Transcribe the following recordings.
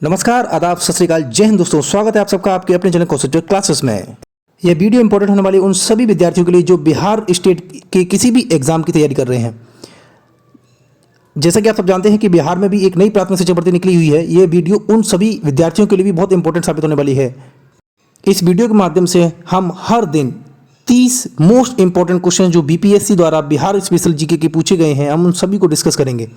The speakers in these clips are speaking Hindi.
नमस्कार, आदाब, सत श्री अकाल, जय हिंद दोस्तों। स्वागत है आप सबका आपके अपने चैनल कॉन्सेप्ट क्लासेस में। यह वीडियो इंपॉर्टेंट होने वाली उन सभी विद्यार्थियों के लिए जो बिहार स्टेट के किसी भी एग्जाम की तैयारी कर रहे हैं। जैसा कि आप सब जानते हैं कि बिहार में भी एक नई प्राथमिक शिक्षा भर्ती निकली हुई है। यह वीडियो उन सभी विद्यार्थियों के लिए भी बहुत इंपॉर्टेंट साबित होने वाली है। इस वीडियो के माध्यम से हम हर दिन 30 मोस्ट इंपॉर्टेंट क्वेश्चन जो बीपीएससी द्वारा बिहार स्पेशल जीके के पूछे गए हैं, हम उन सभी को डिस्कस करेंगे।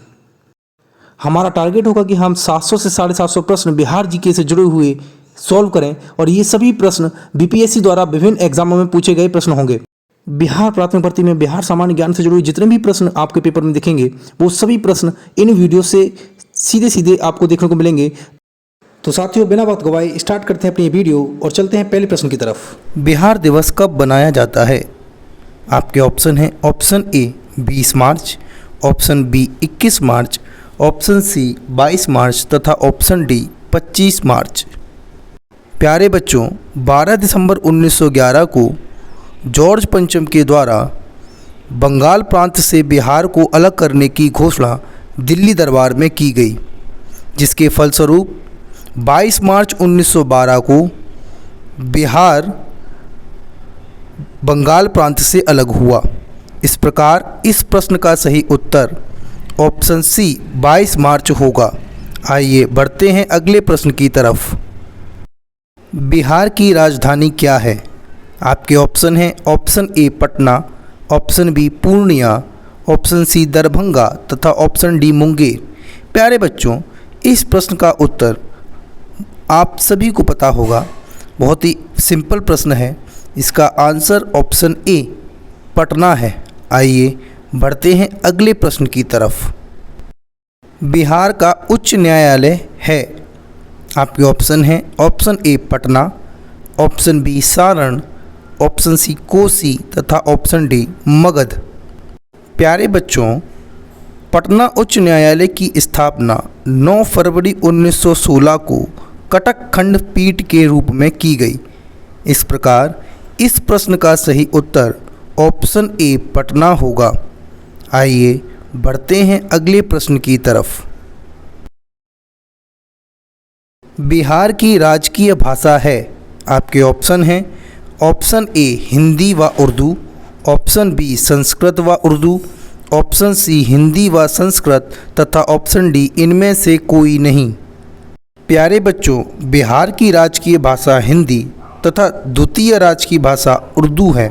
हमारा टारगेट होगा कि हम 700 से 750 प्रश्न बिहार जीके से जुड़े हुए सॉल्व करें और ये सभी प्रश्न बीपीएससी द्वारा विभिन्न एग्जामों में पूछे गए प्रश्न होंगे। बिहार प्राथमिक भर्ती में बिहार सामान्य ज्ञान से जुड़े हुए जितने भी प्रश्न आपके पेपर में दिखेंगे वो सभी प्रश्न इन वीडियो से सीधे सीधे आपको देखने को मिलेंगे। तो साथियों, बिना वक्त गवाए स्टार्ट करते हैं अपनी ये वीडियो और चलते हैं पहले प्रश्न की तरफ। बिहार दिवस कब बनाया जाता है? आपके ऑप्शन हैं option A 20 March, option B 21 March, option C 22 March तथा ऑप्शन डी 25 मार्च। प्यारे बच्चों, 12 दिसंबर 1911 को जॉर्ज पंचम के द्वारा बंगाल प्रांत से बिहार को अलग करने की घोषणा दिल्ली दरबार में की गई, जिसके फलस्वरूप 22 मार्च 1912 को बिहार बंगाल प्रांत से अलग हुआ। इस प्रकार इस प्रश्न का सही उत्तर ऑप्शन सी 22 मार्च होगा। आइए बढ़ते हैं अगले प्रश्न की तरफ। बिहार की राजधानी क्या है? आपके ऑप्शन हैं option A Patna, option B Purnia, option C Darbhanga तथा ऑप्शन डी मुंगेर। प्यारे बच्चों, इस प्रश्न का उत्तर आप सभी को पता होगा। बहुत ही सिंपल प्रश्न है। इसका आंसर ऑप्शन ए पटना है। आइए बढ़ते हैं अगले प्रश्न की तरफ। बिहार का उच्च न्यायालय है। आपके ऑप्शन हैं option A Patna, option B Saran, option C Kosi तथा ऑप्शन डी मगध। प्यारे बच्चों, पटना उच्च न्यायालय की स्थापना 9 फरवरी 1916 को कटक खंडपीठ के रूप में की गई। इस प्रकार इस प्रश्न का सही उत्तर ऑप्शन ए पटना होगा। आइए बढ़ते हैं अगले प्रश्न की तरफ। बिहार की राजकीय भाषा है। आपके ऑप्शन हैं ऑप्शन ए हिंदी व उर्दू, ऑप्शन बी संस्कृत व उर्दू, ऑप्शन सी हिंदी व संस्कृत तथा ऑप्शन डी इनमें से कोई नहीं। प्यारे बच्चों, बिहार की राजकीय भाषा हिंदी तथा द्वितीय राजकीय भाषा उर्दू है।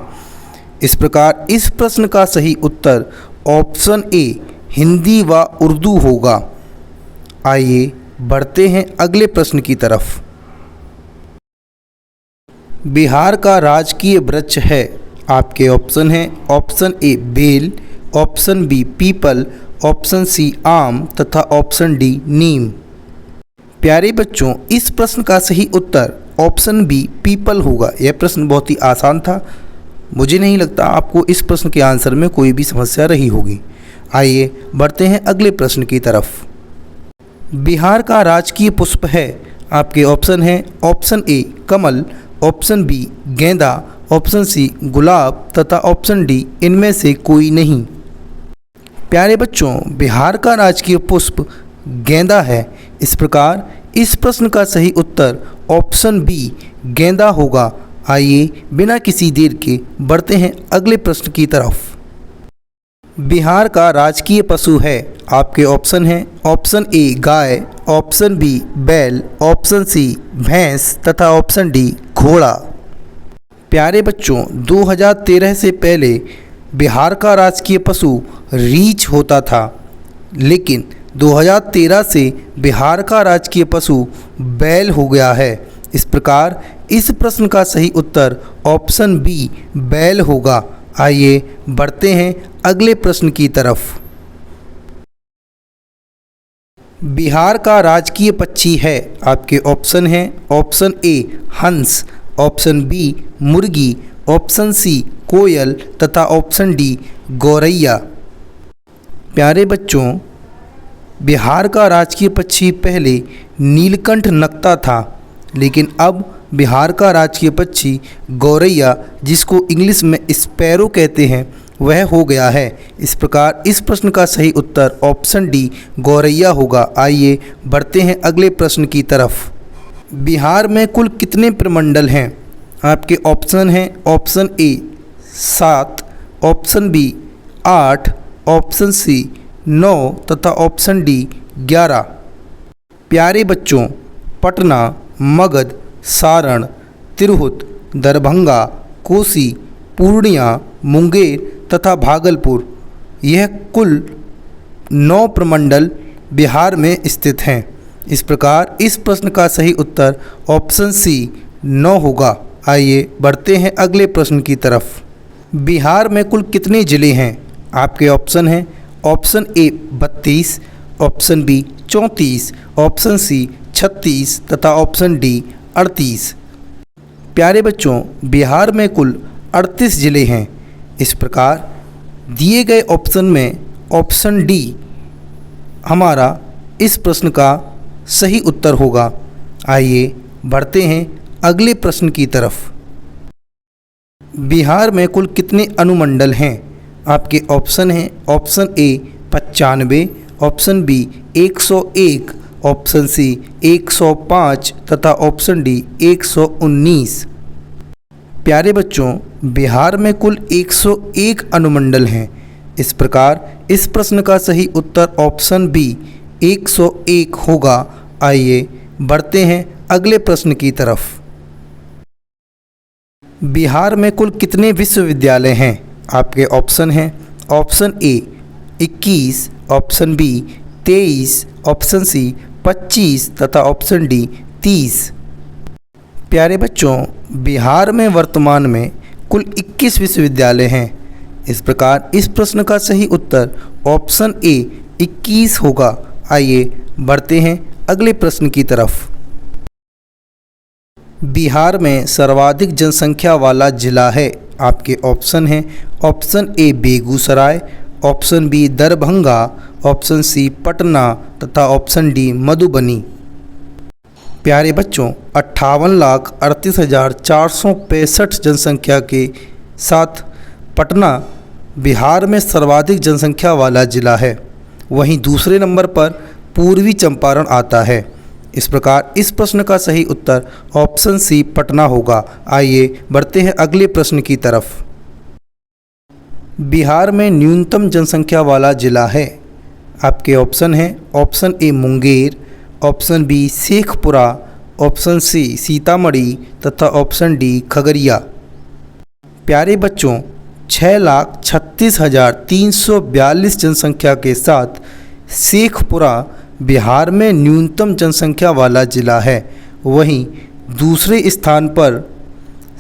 इस प्रकार इस प्रश्न का सही उत्तर ऑप्शन ए हिंदी व उर्दू होगा। आइए बढ़ते हैं अगले प्रश्न की तरफ। बिहार का राजकीय वृक्ष है। आपके ऑप्शन हैं ऑप्शन ए बेल, ऑप्शन बी पीपल, ऑप्शन सी आम तथा ऑप्शन डी नीम। प्यारे बच्चों, इस प्रश्न का सही उत्तर ऑप्शन बी पीपल होगा। यह प्रश्न बहुत ही आसान था। मुझे नहीं लगता आपको इस प्रश्न के आंसर में कोई भी समस्या रही होगी। आइए बढ़ते हैं अगले प्रश्न की तरफ। बिहार का राजकीय पुष्प है। आपके ऑप्शन हैं ऑप्शन ए कमल, ऑप्शन बी गेंदा, ऑप्शन सी गुलाब तथा ऑप्शन डी इनमें से कोई नहीं। प्यारे बच्चों, बिहार का राजकीय पुष्प गेंदा है। इस प्रकार इस प्रश्न का सही उत्तर ऑप्शन बी गेंदा होगा। आइए बिना किसी देर के बढ़ते हैं अगले प्रश्न की तरफ। बिहार का राजकीय पशु है। आपके ऑप्शन हैं ऑप्शन ए गाय, ऑप्शन बी बैल, ऑप्शन सी भैंस तथा ऑप्शन डी घोड़ा। प्यारे बच्चों, 2013 से पहले बिहार का राजकीय पशु रीछ होता था, लेकिन 2013 से बिहार का राजकीय पशु बैल हो गया है। इस प्रकार इस प्रश्न का सही उत्तर ऑप्शन बी बैल होगा। आइए बढ़ते हैं अगले प्रश्न की तरफ। बिहार का राजकीय पक्षी है। आपके ऑप्शन हैं ऑप्शन ए हंस, ऑप्शन बी मुर्गी, ऑप्शन सी कोयल तथा ऑप्शन डी गौरैया। प्यारे बच्चों, बिहार का राजकीय पक्षी पहले नीलकंठ नकता था, लेकिन अब बिहार का राजकीय पक्षी गौरैया, जिसको इंग्लिश में स्पैरो कहते हैं, वह हो गया है। इस प्रकार इस प्रश्न का सही उत्तर ऑप्शन डी गौरैया होगा। आइए बढ़ते हैं अगले प्रश्न की तरफ। बिहार में कुल कितने प्रमंडल हैं? आपके ऑप्शन हैं option A 7, option B 8, option C 9 तथा ऑप्शन डी 11। प्यारे बच्चों, पटना, मगध, सारण, तिरहुत, दरभंगा, कोसी, पूर्णिया, मुंगेर तथा भागलपुर, यह कुल 9 प्रमंडल बिहार में स्थित हैं। इस प्रकार इस प्रश्न का सही उत्तर ऑप्शन सी 9 होगा। आइए बढ़ते हैं अगले प्रश्न की तरफ। बिहार में कुल कितने ज़िले हैं? आपके ऑप्शन हैं option A 32, option B 34, option C 36 तथा ऑप्शन डी 38। प्यारे बच्चों, बिहार में कुल 38 ज़िले हैं। इस प्रकार दिए गए ऑप्शन में ऑप्शन डी हमारा इस प्रश्न का सही उत्तर होगा। आइए बढ़ते हैं अगले प्रश्न की तरफ। बिहार में कुल कितने अनुमंडल हैं? आपके ऑप्शन हैं option A 95, option B 101, option C 105 तथा ऑप्शन डी 119। प्यारे बच्चों, बिहार में कुल 101 अनुमंडल हैं। इस प्रकार इस प्रश्न का सही उत्तर ऑप्शन बी 101 होगा। आइए बढ़ते हैं अगले प्रश्न की तरफ। बिहार में कुल कितने विश्वविद्यालय हैं? आपके ऑप्शन हैं option A 21, option B 23, option C 25 तथा ऑप्शन डी 30। प्यारे बच्चों, बिहार में वर्तमान में कुल 21 विश्वविद्यालय हैं। इस प्रकार इस प्रश्न का सही उत्तर ऑप्शन ए 21 होगा। आइए बढ़ते हैं अगले प्रश्न की तरफ। बिहार में सर्वाधिक जनसंख्या वाला जिला है। आपके ऑप्शन हैं option A Begusarai, option B Darbhanga, option C Patna तथा ऑप्शन डी मधुबनी। प्यारे बच्चों, 58,38,465 जनसंख्या के साथ पटना बिहार में सर्वाधिक जनसंख्या वाला जिला है। वहीं दूसरे नंबर पर पूर्वी चंपारण आता है। इस प्रकार इस प्रश्न का सही उत्तर ऑप्शन सी पटना होगा। आइए बढ़ते हैं अगले प्रश्न की तरफ। बिहार में न्यूनतम जनसंख्या वाला जिला है। आपके ऑप्शन हैं option A Munger, option B Sheikhpura, option C Sitamarhi तथा ऑप्शन डी खगड़िया। प्यारे बच्चों, 6,36,342 जनसंख्या के साथ शेखपुरा बिहार में न्यूनतम जनसंख्या वाला जिला है। वहीं दूसरे स्थान पर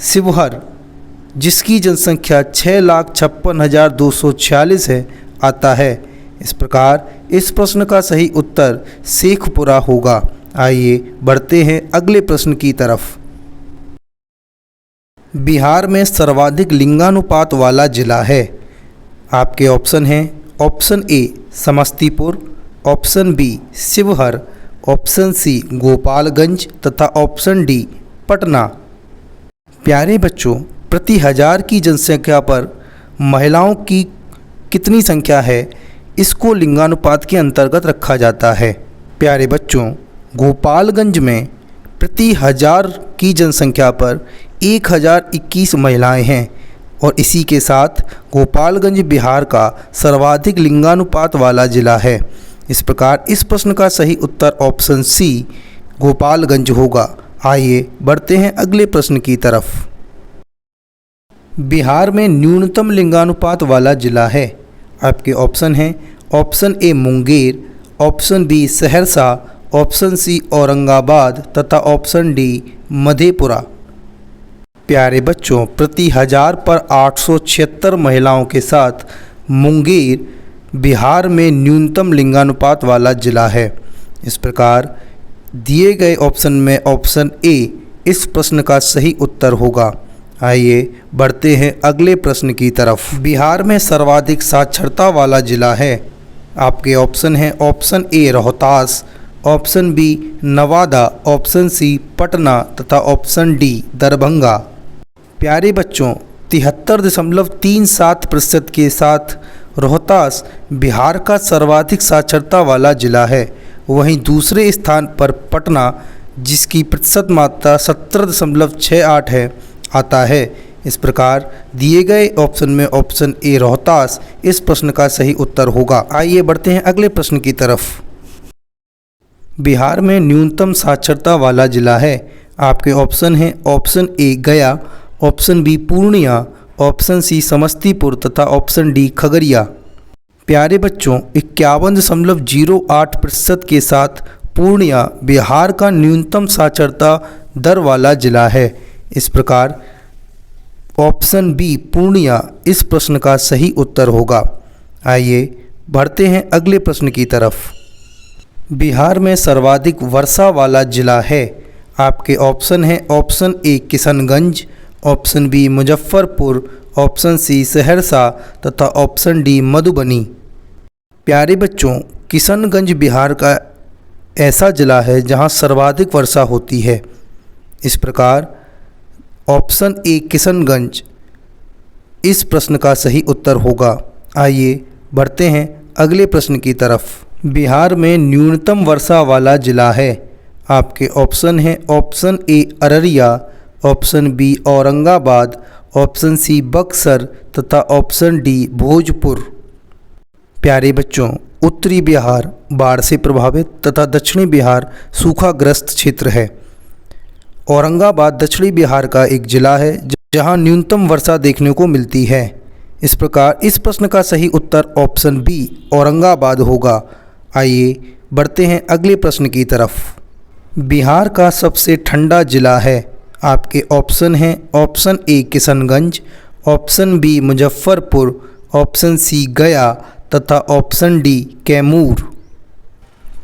शिवहर, जिसकी जनसंख्या 6,56,246 है, आता है। इस प्रकार इस प्रश्न का सही उत्तर शेखपुरा होगा। आइए बढ़ते हैं अगले प्रश्न की तरफ। बिहार में सर्वाधिक लिंगानुपात वाला जिला है। आपके ऑप्शन हैं option A Samastipur, option B Sheohar, option C Gopalganj तथा ऑप्शन डी पटना। प्यारे बच्चों, प्रति हजार की जनसंख्या पर महिलाओं की कितनी संख्या है, इसको लिंगानुपात के अंतर्गत रखा जाता है। प्यारे बच्चों, गोपालगंज में प्रति हजार की जनसंख्या पर 1021 महिलाएं हैं और इसी के साथ गोपालगंज बिहार का सर्वाधिक लिंगानुपात वाला जिला है। इस प्रकार इस प्रश्न का सही उत्तर ऑप्शन सी गोपालगंज होगा। आइए बढ़ते हैं अगले प्रश्न की तरफ। बिहार में न्यूनतम लिंगानुपात वाला जिला है। आपके ऑप्शन हैं option A Munger, option B Saharsa, option C Aurangabad तथा ऑप्शन डी मधेपुरा। प्यारे बच्चों, प्रति हजार पर 876 महिलाओं के साथ मुंगेर बिहार में न्यूनतम लिंगानुपात वाला जिला है। इस प्रकार दिए गए ऑप्शन में ऑप्शन ए इस प्रश्न का सही उत्तर होगा। आइए बढ़ते हैं अगले प्रश्न की तरफ। बिहार में सर्वाधिक साक्षरता वाला जिला है। आपके ऑप्शन हैं option A Rohtas, option B Nawada, option C Patna तथा ऑप्शन डी दरभंगा। प्यारे बच्चों, 73.37% के साथ रोहतास बिहार का सर्वाधिक साक्षरता वाला जिला है। वहीं दूसरे स्थान पर पटना, जिसकी प्रतिशत मात्रा 17.68 है, आता है। इस प्रकार दिए गए ऑप्शन में ऑप्शन ए रोहतास इस प्रश्न का सही उत्तर होगा। आइए बढ़ते हैं अगले प्रश्न की तरफ। बिहार में न्यूनतम साक्षरता वाला जिला है। आपके ऑप्शन हैं option A Gaya, option B Purnia, option C Samastipur तथा ऑप्शन डी खगड़िया। प्यारे बच्चों, 51.08% के साथ पूर्णिया बिहार का न्यूनतम साक्षरता दर वाला जिला है। इस प्रकार ऑप्शन बी पूर्णिया इस प्रश्न का सही उत्तर होगा। आइए बढ़ते हैं अगले प्रश्न की तरफ। बिहार में सर्वाधिक वर्षा वाला जिला है। आपके ऑप्शन हैं option A Kishanganj, option B Muzaffarpur, option C Saharsa तथा ऑप्शन डी मधुबनी। प्यारे बच्चों, किशनगंज बिहार का ऐसा जिला है जहां सर्वाधिक वर्षा होती है। इस प्रकार ऑप्शन ए किशनगंज इस प्रश्न का सही उत्तर होगा। आइए बढ़ते हैं अगले प्रश्न की तरफ। बिहार में न्यूनतम वर्षा वाला जिला है। आपके ऑप्शन हैं option A Araria, option B Aurangabad, option C Buxar तथा ऑप्शन डी भोजपुर। प्यारे बच्चों, उत्तरी बिहार बाढ़ से प्रभावित तथा दक्षिणी बिहार सूखाग्रस्त क्षेत्र है। औरंगाबाद दक्षिणी बिहार का एक जिला है जहां न्यूनतम वर्षा देखने को मिलती है। इस प्रकार इस प्रश्न का सही उत्तर ऑप्शन बी औरंगाबाद होगा। आइए बढ़ते हैं अगले प्रश्न की तरफ। बिहार का सबसे ठंडा जिला है। आपके ऑप्शन हैं option A Kishanganj, option B Muzaffarpur, option C Gaya तथा ऑप्शन डी कैमूर।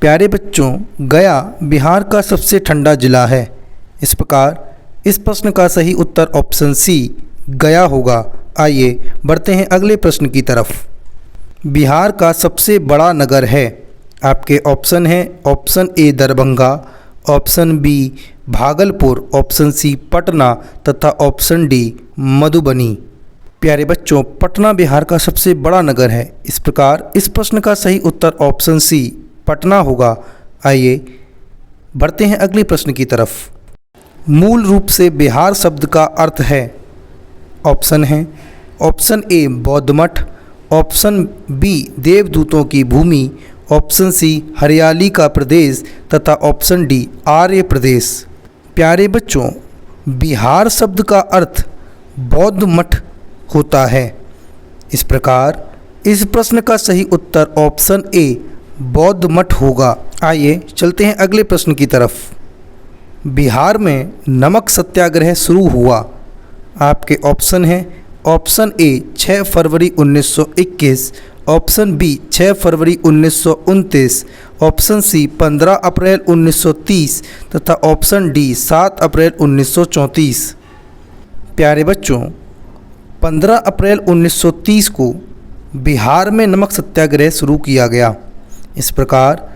प्यारे बच्चों, गया बिहार का सबसे ठंडा जिला है। इस प्रकार इस प्रश्न का सही उत्तर ऑप्शन सी गया होगा। आइए बढ़ते हैं अगले प्रश्न की तरफ। बिहार का सबसे बड़ा नगर है। आपके ऑप्शन हैं option A Darbhanga, option B Bhagalpur, option C Patna तथा ऑप्शन डी मधुबनी। प्यारे बच्चों, पटना बिहार का सबसे बड़ा नगर है। इस प्रकार इस प्रश्न का सही उत्तर ऑप्शन सी पटना होगा। आइए बढ़ते हैं अगले प्रश्न की तरफ। मूल रूप से बिहार शब्द का अर्थ है। ऑप्शन है ऑप्शन ए बौद्ध मठ, ऑप्शन बी देवदूतों की भूमि, ऑप्शन सी हरियाली का प्रदेश तथा ऑप्शन डी आर्य प्रदेश। प्यारे बच्चों, बिहार शब्द का अर्थ बौद्ध मठ होता है। इस प्रकार इस प्रश्न का सही उत्तर ऑप्शन ए बौद्ध मठ होगा। आइए चलते हैं अगले प्रश्न की तरफ। बिहार में नमक सत्याग्रह शुरू हुआ। आपके ऑप्शन हैं ऑप्शन ए 6 फरवरी 1921, ऑप्शन बी 6 फरवरी 1929, ऑप्शन सी 15 अप्रैल 1930 तथा ऑप्शन डी 7 अप्रैल 1934। प्यारे बच्चों, 15 अप्रैल 1930 को बिहार में नमक सत्याग्रह शुरू किया गया। इस प्रकार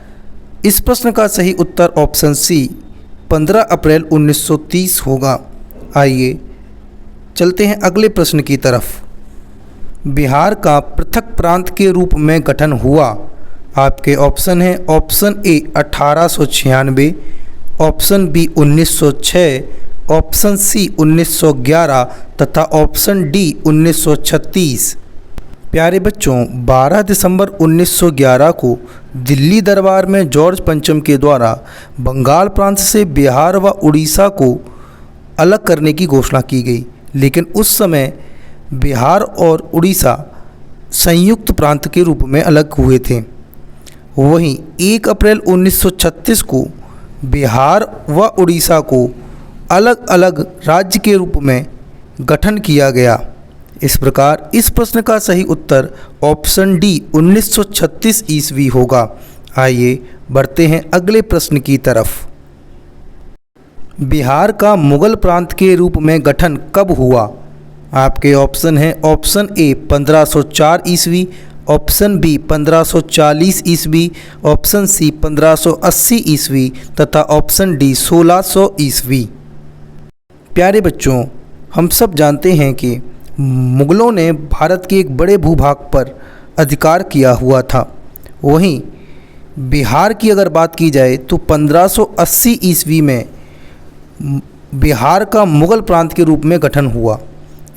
इस प्रश्न का सही उत्तर ऑप्शन सी 15 अप्रैल 1930 होगा। आइए चलते हैं अगले प्रश्न की तरफ। बिहार का पृथक प्रांत के रूप में गठन हुआ। आपके ऑप्शन हैं option A 1896, option B 1906, option C 1911 तथा ऑप्शन डी 1936। प्यारे बच्चों, 12 दिसंबर 1911 को दिल्ली दरबार में जॉर्ज पंचम के द्वारा बंगाल प्रांत से बिहार व उड़ीसा को अलग करने की घोषणा की गई, लेकिन उस समय बिहार और उड़ीसा संयुक्त प्रांत के रूप में अलग हुए थे। वहीं 1 अप्रैल 1936 को बिहार व उड़ीसा को अलग अलग राज्य के रूप में गठन किया गया। इस प्रकार इस प्रश्न का सही उत्तर ऑप्शन डी 1936 ईस्वी होगा। आइए बढ़ते हैं अगले प्रश्न की तरफ। बिहार का मुगल प्रांत के रूप में गठन कब हुआ? आपके ऑप्शन हैं ऑप्शन ए 1504 ईस्वी, ऑप्शन बी 1540 ईस्वी, ऑप्शन सी 1580 ईस्वी तथा ऑप्शन डी 1600 ईस्वी। प्यारे बच्चों, हम सब जानते हैं कि मुग़लों ने भारत के एक बड़े भूभाग पर अधिकार किया हुआ था। वहीं बिहार की अगर बात की जाए तो 1580 ईस्वी में बिहार का मुग़ल प्रांत के रूप में गठन हुआ।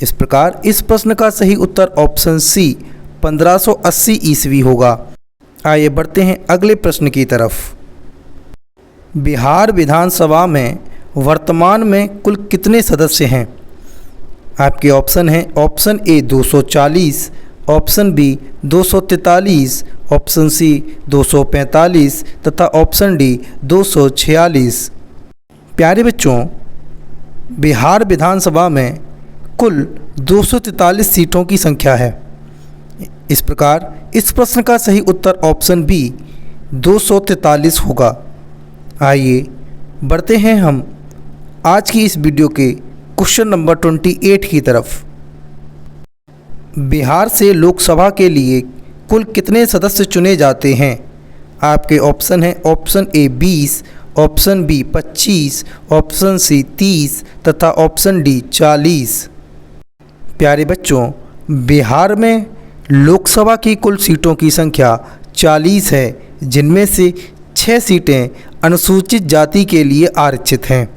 इस प्रकार इस प्रश्न का सही उत्तर ऑप्शन सी 1580 ईस्वी होगा। आइए बढ़ते हैं अगले प्रश्न की तरफ। बिहार विधानसभा में वर्तमान में कुल कितने सदस्य हैं? आपके ऑप्शन हैं option A 240, option B 243, option C 245 तथा ऑप्शन डी 246। प्यारे बच्चों, बिहार विधानसभा में कुल 243 सीटों की संख्या है। इस प्रकार इस प्रश्न का सही उत्तर ऑप्शन बी 243 होगा। आइए बढ़ते हैं हम आज की इस वीडियो के क्वेश्चन नंबर 28 की तरफ। बिहार से लोकसभा के लिए कुल कितने सदस्य चुने जाते हैं? आपके ऑप्शन हैं option A 20, option B 25, option C 30 तथा ऑप्शन डी 40। प्यारे बच्चों, बिहार में लोकसभा की कुल सीटों की संख्या 40 है, जिनमें से 6 सीटें अनुसूचित जाति के लिए आरक्षित हैं।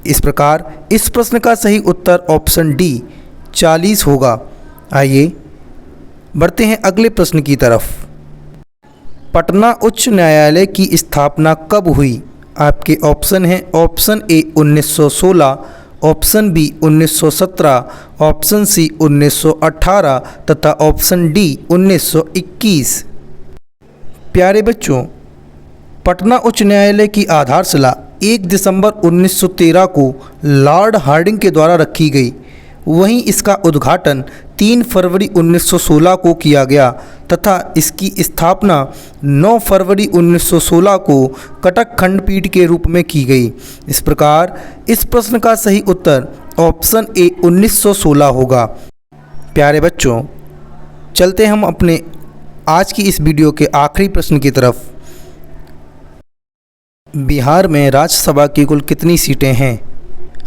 इस प्रकार इस प्रश्न का सही उत्तर ऑप्शन डी 40 होगा। आइए बढ़ते हैं अगले प्रश्न की तरफ। पटना उच्च न्यायालय की स्थापना कब हुई? आपके ऑप्शन हैं option A 1916, option B 1917, option C 1918 तथा ऑप्शन डी 1921। प्यारे बच्चों, पटना उच्च न्यायालय की आधारशिला 1 दिसंबर 1913 को लॉर्ड हार्डिंग के द्वारा रखी गई। वहीं इसका उद्घाटन 3 फरवरी 1916 को किया गया तथा इसकी स्थापना 9 फरवरी 1916 को कटक खंडपीठ के रूप में की गई। इस प्रकार इस प्रश्न का सही उत्तर ऑप्शन ए 1916 होगा। प्यारे बच्चों, चलते हम अपने आज की इस वीडियो के आखिरी प्रश्न की तरफ। बिहार में राज्यसभा की कुल कितनी सीटें हैं?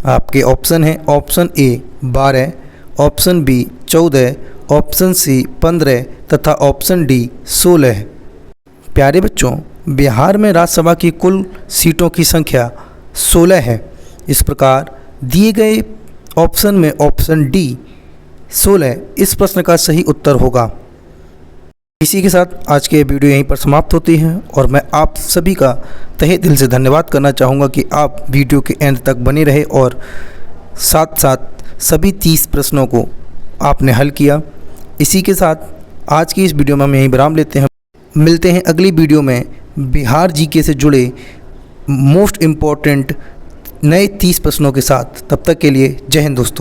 आपके ऑप्शन हैं option A 12, option B 14, option C 15 तथा ऑप्शन डी 16। प्यारे बच्चों, बिहार में राज्यसभा की कुल सीटों की संख्या 16 है। इस प्रकार दिए गए ऑप्शन में ऑप्शन डी 16 इस प्रश्न का सही उत्तर होगा। इसी के साथ आज के वीडियो यहीं पर समाप्त होती है और मैं आप सभी का तहे दिल से धन्यवाद करना चाहूँगा कि आप वीडियो के एंड तक बने रहे और साथ साथ सभी 30 प्रश्नों को आपने हल किया। इसी के साथ आज की इस वीडियो में हम यहीं विराम लेते हैं। मिलते हैं अगली वीडियो में बिहार जीके से जुड़े मोस्ट इम्पॉर्टेंट नए 30 प्रश्नों के साथ। तब तक के लिए जय हिंद दोस्तों।